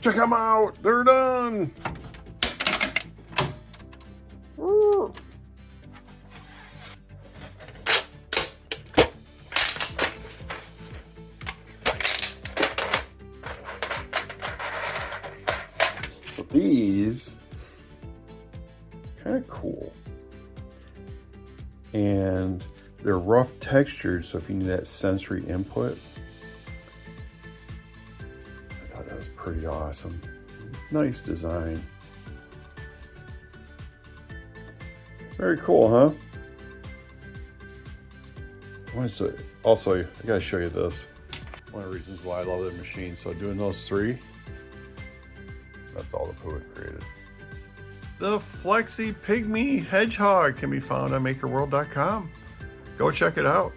Check them out. They're done. Woo. So these kind of cool. And they're rough textured, so if you need that sensory input, I thought that was pretty awesome. Nice design. Very cool, huh? Also, I gotta show you this. One of the reasons why I love the machine. So doing those three, that's all the poo it created. The Flexi Pygmy Hedgehog can be found on makerworld.com. Go check it out.